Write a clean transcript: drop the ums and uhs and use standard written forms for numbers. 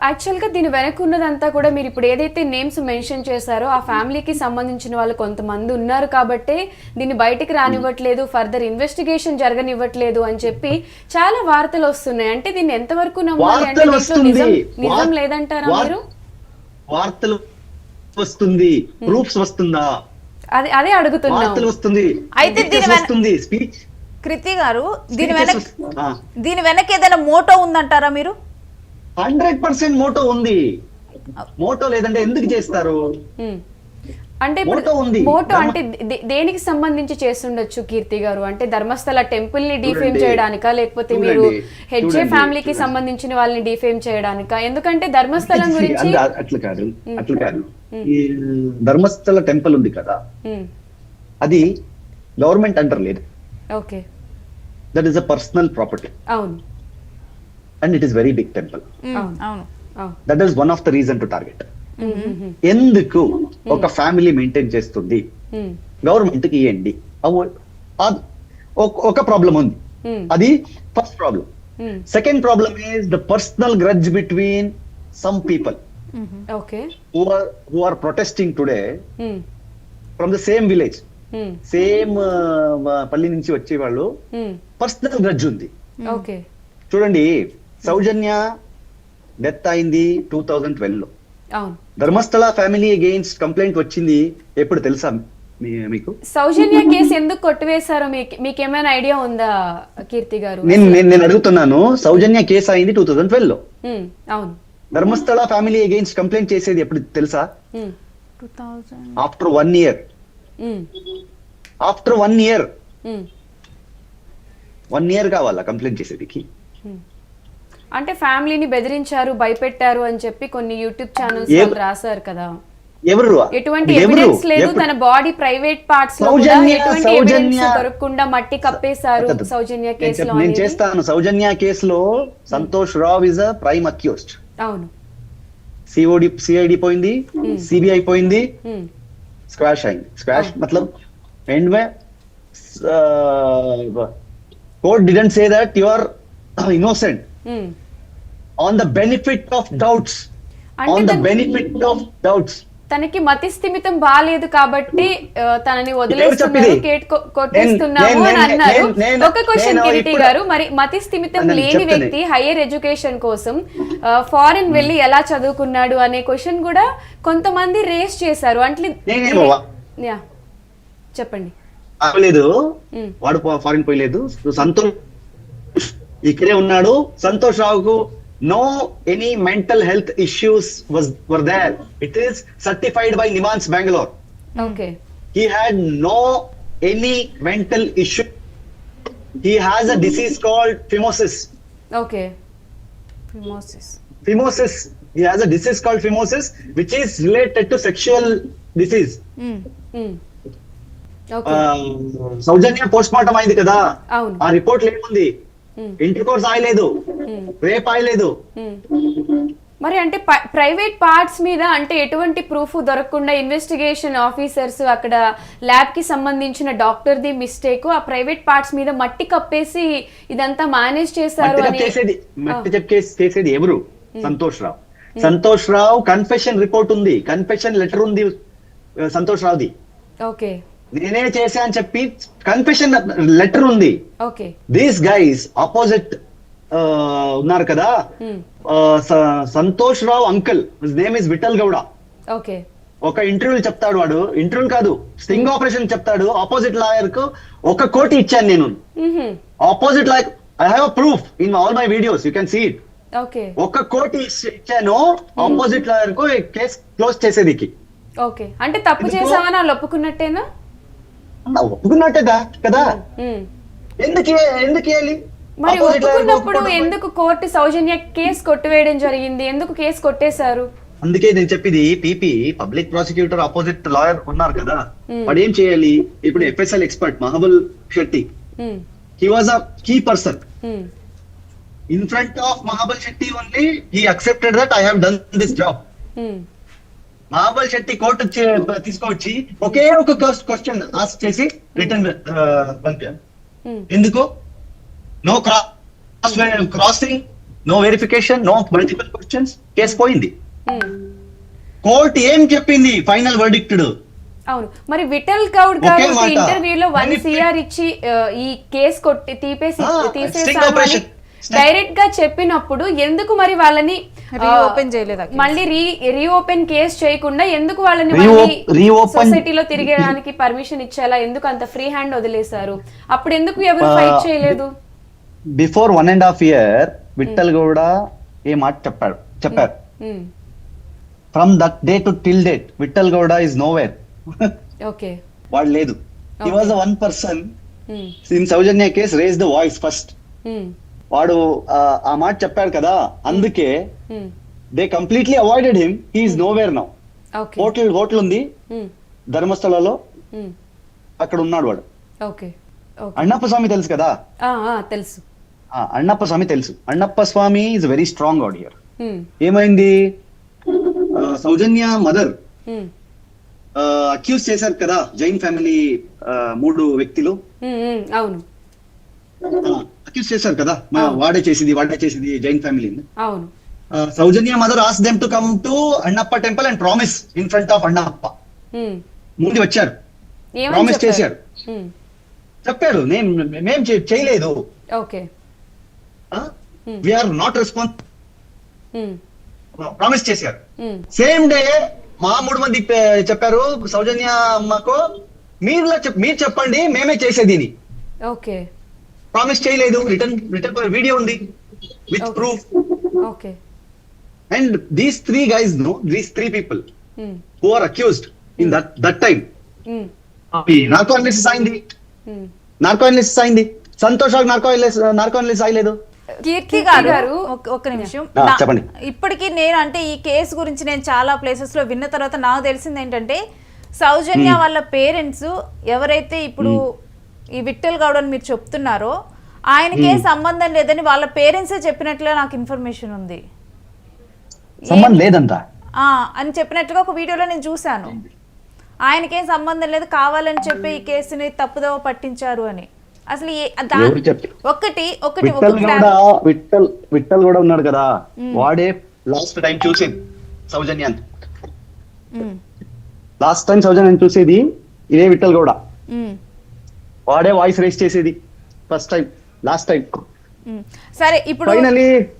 యాక్చువల్గా దీని వెనక ఉన్నదంతా కూడా మీరు ఇప్పుడు ఏదైతే నేమ్స్ మెన్షన్ చేశారో ఆ ఫ్యామిలీకి సంబంధించిన వాళ్ళు కొంతమంది ఉన్నారు కాబట్టి దీన్ని బయటికి రానివ్వట్లేదు, ఫర్దర్ ఇన్వెస్టిగేషన్ జరగనివ్వట్లేదు అని చెప్పి చాలా వార్తలు వస్తున్నాయి. అంటే దీన్ని ఎంతవరకు నమ్మాలి? అంటే నిజం లేదంటారా మీరు? వార్తలు వస్తుంది, ప్రూఫ్స్ వస్తుందా? అదే అడుగుతున్నాను. వస్తుంది. అయితే దీని స్పీచ్ కృతి గారు దీని వెనక ఏదైనా మోటో ఉందంటారా మీరు? 100% మోటో ఉంది. మోటో లేదంటే ఎందుకు చేస్తారు? అంటే మోటో అంటే దేనికి సంబంధించి చేస్తుండొచ్చు కీర్తి గారు? అంటే ధర్మస్థల టెంపుల్ ని డిఫేమ్ చేయడానికా, లేకపోతే మీరు హెడ్జే ఫ్యామిలీకి సంబంధించిన వాళ్ళని డిఫేమ్ చేయడానికా? ఎందుకంటే ధర్మస్థలం గురించి అట్లా కాదు. ఈ ధర్మస్థల టెంపుల్ ఉంది కదా, అది గవర్నమెంట్ అండర్ లేదు. Okay, that is a personal property. అవును. And it is very big temple. అవును. That is one of the reason to target. ఎందుకు ఒక ఫ్యామిలీ మెయింటైన్ చేస్తుంది, గవర్నమెంట్ కి ఇవ్వండి. ఒక ప్రాబ్లం ఉంది, అది first problem. Second problem is the personal grudge between some people who are protesting today from the same village, same పల్లి నుంచి వచ్చే వాళ్ళు పర్సనల్ గ్రడ్జ్ ఉంది. చూడండి, సౌజన్య డెత్ అయింది 2012 లో. ధర్మస్థల ఫ్యామిలీ అగైన్స్ కంప్లైంట్ వచ్చింది ఎప్పుడు తెలుసా మీకు? సౌజన్య కేసు ఎందుకు కొట్టివేశారో మీకేమైనా ఐడియా ఉందా కీర్తి గారు? నేను అడుగుతున్నాను. సౌజన్య కేసు అయింది 2012 లో. అవును. ధర్మస్థల ఫ్యామిలీ అగైన్స్ కంప్లైంట్ చేసేది ఎప్పుడు తెలుసా? After 1 year. After 1 year. 1 year కావాలా కంప్లైంట్ చేసేదికి? అంటే ఫ్యామిలీని బెదిరించారు, భయపెట్టారు అని చెప్పి కొన్ని యూట్యూబ్ ఛానల్స్ వాళ్ళు రాశారు కదా. ఎవరు? ఎటువంటి ఎవిడెన్స్ లేదు. తన బాడీ ప్రైవేట్ పార్ట్స్ లో కూడా ఎటువంటి ఎవిడెన్స్ దొరకకుండా మట్టి కప్పేశారు సౌజన్య కేసులో. నేను చేస్తాను. సౌజన్య కేసులో Santosh Rao is a prime accused. అవును. సిఐడి పోయింది, సిబిఐ పోయింది, స్క్వాష్ అయింది. స్క్వాష్ मतलब एंड में court didn't say that you are innocent on the benefit of doubts. On the benefit of doubts. తనకి మతి స్థిమితం బాలేదు కాబట్టి తనని వదిలేస్తున్నారు, కొట్టేస్తున్నాము అని అన్నారు. ఒక క్వశ్చన్ కిరీటి గారు, మరి మతి స్థిమితం లేని వ్యక్తి హైయర్ ఎడ్యుకేషన్ కోసం ఫారిన్ వెళ్ళి ఎలా చదువుకున్నాడు అనే క్వశ్చన్ కూడా కొంతమంది రేస్ చేశారు. అంటే చెప్పండి. లేదు, వాడు ఫారిన్ పోయలేదు. సంతోష్ ఇక్కడే ఉన్నాడు. సంతోష్ రావుకు no any mental health issues were there. It is certified by Nimans Bangalore. Okay. He had no any mental issue. He has a disease called phimosis. Okay. Phimosis. He has a disease called phimosis which is related to sexual disease. Okay. Soujanya post mortem అయింది కదా, అవును. ఆ report ఏముంది? Intercourse ఆయలేదు, rape ఆయలేదు. మరి అంటే private parts మీద అంటే ఎటువంటి ప్రూఫ్ దొరకకుండా ఇన్వెస్టిగేషన్ ఆఫీసర్స్ అక్కడ ల్యాబ్ కి సంబంధించిన డాక్టర్ ది మిస్టేక్, ఆ ప్రైవేట్ పార్ట్స్ మీద మట్టి కప్పేసి ఇదంతా మేనేజ్ చేశారు అని చేసేది ఎవరు? సంతోష్ రావు. సంతోష్ రావు కన్ఫెషన్ రిపోర్ట్ ఉంది, కన్ఫెషన్ లెటర్ ఉంది సంతోష్ రావుది. ఓకే. నేనే చేశా అని చెప్పి కన్ఫెషన్ లెటర్ ఉంది. ఓకే. దీస్ గైస్ ఆపోజిట్ ఉన్నారు కదా, Santosh Rao uncle, his name is Vittal Gowda. Okay. ఒక ఇంటర్వ్యూ చెప్తాడు, వాడు ఇంటర్వ్యూ కాదు స్టింగ్ ఆపరేషన్ చెప్తాడు. ఆపోజిట్ లాయర్ కు 1 కోటి ఇచ్చాను నేను. Opposite lawyer, I have a proof in all my videos, you can see it. Okay. 1 కోటి ఇచ్చాను ఆపోజిట్ లాయర్ కు కేసు క్లోజ్ చేసేదికి. ఓకే. అంటే తప్పు చేసామని వాళ్ళు ఒప్పుకున్నట్టేనా? ఒప్పుకున్నట్టే కదా. ఎందుకు వేయాలి? మరి ఒప్పుకున్నప్పుడు ఎందుకు కోర్టు సౌజన్య కేసు కొట్టివేయడం జరిగింది? ఎందుకు కేసు కొట్టేశారు? అందుకే నేను చెప్పింది, PP public prosecutor opposite lawyer ఉన్నారు కదా, వాడు ఏం చేయాలి? ఇప్పుడు FSL expert Mahabul Shetty, he was a key person in front of Mahabal Shetty only. He accepted that I have done this job. Mahabal Shetty court తీసుకొచ్చి ఒకే ఒక క్వశ్చన్ ఆస్క్ చేసి రిటర్న్ పంపాను. ఎందుకు? No crossing no verification, no multiple questions, case పోయింది. Um. Court ఏం చెప్పింది? Final verdict. అవును, మరి విఠల్ గౌడ్ గారు ఒకే మాట. ఇంటర్వ్యూలో 1 CR ఇచ్చి ఈ కేసు కొట్టి sting తీసేసాను అని operation. డైరెక్ట్ గా చెప్పినప్పుడు ఎందుకు మరి వాళ్ళని రీఓపెన్ చేయలేదా case? మళ్ళీ రీఓపెన్ కేసు చేయకుండా ఎందుకు వాళ్ళని reopen- సొసైటీలో తిరిగేయడానికి పర్మిషన్ ఇచ్చేలా ఎందుకు అంత ఫ్రీ హ్యాండ్ వదిలేశారు? అప్పుడు ఎందుకు ఎవరు ఫైట్ చేయలేదు? బిఫోర్ 1.5 year విఠల్ గౌడ ఏ మాట చెప్పారు. Um. From that day to till date Vittal Gowda is nowhere. Okay. వాడు లేదు. He Okay. Was the one person um. In Soujanya case raise the voice first. Um. వాడు ఆ మాట చెప్పాడు కదా, అందుకే um. They completely avoided him. He is nowhere now. Okay. Hotel ఉంది um. ధర్మస్థలలో, ఉమ్. అక్కడ ఉన్నాడు వాడు. ఓకే. ఓకే. అన్నప్ప స్వామి తెలుసు కదా, తెలుసు. అన్నప్ప స్వామి తెలుసు. Annappa Swamy is very strong out here. Um. ఏమైంది? సౌజన్య మదర్ ఉమ్. అక్యూజ్ చేశారు కదా జైన్ ఫ్యామిలీ 3 వ్యక్తులు అవును. అక్యూజ్ చేశారు కదా, వాడే చేసింది జైన్ ఫ్యామిలీని. అవును. Soujanya mother ask them to come to Annappa temple and promise in front of Annappa. Um. ముందు వచ్చారు, ఏమని ప్రామిస్ చెప్పారు? చేశారు, ఉమ్. చెప్పారు మేం చేయలేదు, okay. We're not response, um. Promise చేశారు. ఉమ్. సేమ్ డే మా 3 మంది చెప్పారు సౌజన్య అమ్మకు, మీరు చెప్పండి మేమే చేసేది అని. ఓకే. ప్రామిస్ చేయలేదు. రిటర్న్ వీడియో ఉంది with Okay. Proof. Okay. And these 3 guys know, these 3 people um. who are accused in that time. Um. Narco analysis అయింది, ఉమ్. సంతోష్ నార్కో అనాలిసిస్ అయ్యలేదు. కీర్తి గారు, గారు ఒక్క నిమిషం. చెప్పండి. ఇప్పటికీ నేను అంటే ఈ కేసు గురించి నేను చాలా ప్లేసెస్ లో విన్న తర్వాత నాకు తెలిసింది ఏంటంటే సౌజన్య వాళ్ళ పేరెంట్స్ ఎవరైతే ఇప్పుడు ఈ విఠల్ గౌడ్ అని మీరు చెప్తున్నారో ఆయనకే సంబంధం లేదని వాళ్ళ పేరెంట్సే చెప్పినట్లుగా నాకు ఇన్ఫర్మేషన్ ఉంది. సంబంధం లేదంట అని చెప్పినట్లుగా ఒక వీడియోలో నేను చూశాను. ఆయనకేం సంబంధం లేదు, కావాలని చెప్పి ఈ కేసుని తప్పుదోవ పట్టించారు అని. అసలు విఠల్ కూడా ఉన్నాడు కదా, వాడే లాస్ట్ టైం చూసేది సౌజన్య. లాస్ట్ టైం సౌజన్య చూసేది ఇదే విఠల్ గౌడ. వాడే వాయిస్ రేస్ చేసేది ఫస్ట్ టైం, లాస్ట్ టైం. సరే ఇప్పుడు ఫైనలీ